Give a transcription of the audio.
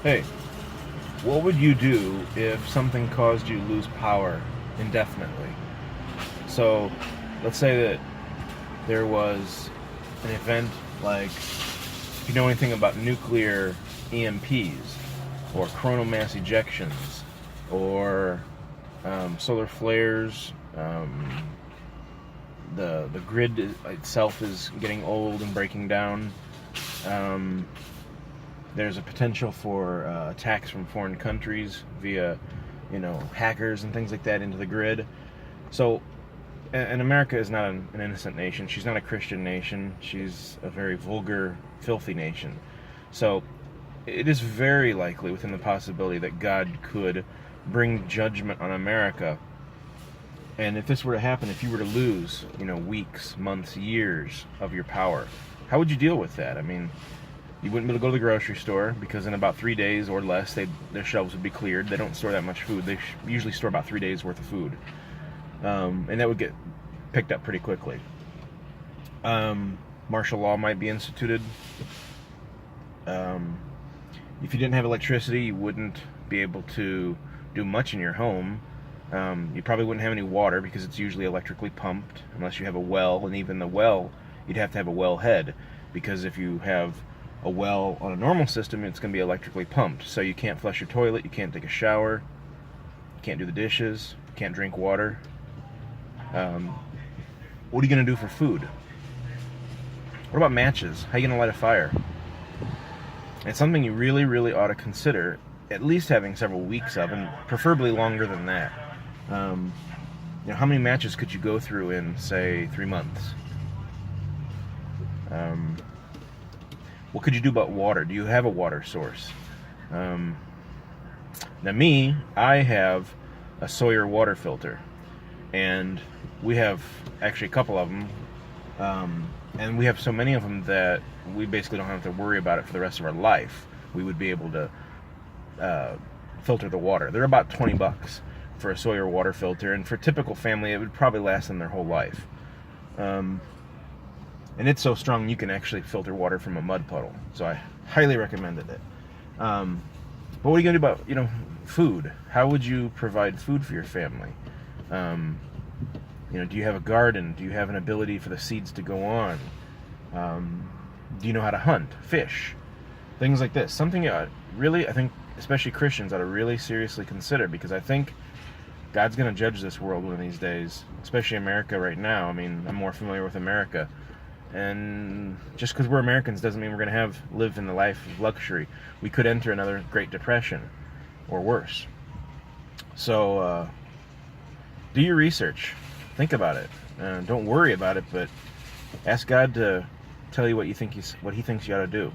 Hey, what would you do if something caused you to lose power indefinitely? So, let's say that there was an event like, if you know anything about nuclear E.M.Ps, or coronal mass ejections, or solar flares. The grid itself is getting old and breaking down. Um, there's a potential for attacks from foreign countries via, hackers and things like that into the grid. So, and America is not an innocent nation. She's not a Christian nation. She's a very vulgar, filthy nation. So, it is very likely within the possibility that God could bring judgment on America. And if this were to happen, if you were to lose, weeks, months, years of your power, how would you deal with that? I mean, you wouldn't be able to go to the grocery store because in about 3 days or less, their shelves would be cleared. They don't store that much food. They usually store about 3 days worth of food. And that would get picked up pretty quickly. Martial law might be instituted. If you didn't have electricity, you wouldn't be able to do much in your home. You probably wouldn't have any water because it's usually electrically pumped, unless you have a well, and even the well, you'd have to have a well head, because if you have a well on a normal system, it's going to be electrically pumped. So you can't flush your toilet, you can't take a shower, you can't do the dishes, you can't drink water. What are you going to do for food? What about matches? How are you going to light a fire? It's something you really, really ought to consider at least having several weeks of, and preferably longer than that. How many matches could you go through in, say, 3 months? What could you do about water? Do you have a water source? Now I have a Sawyer water filter, and we have actually a couple of them, and we have so many of them that we basically don't have to worry about it for the rest of our life. We would be able to filter the water. They're about $20 for a Sawyer water filter, and for a typical family, it would probably last them their whole life. And it's so strong you can actually filter water from a mud puddle. So I highly recommended it. But what are you going to do about, food? How would you provide food for your family? Do you have a garden? Do you have an ability for the seeds to go on? Do you know how to hunt, fish? Things like this. Something really, I think, especially Christians ought to really seriously consider, because I think God's going to judge this world one of these days, especially America right now. I mean, I'm more familiar with America. And just because we're Americans doesn't mean we're going to live in the life of luxury. We could enter another Great Depression, or worse. So, do your research. Think about it. Don't worry about it, but ask God to tell you what He thinks you ought to do.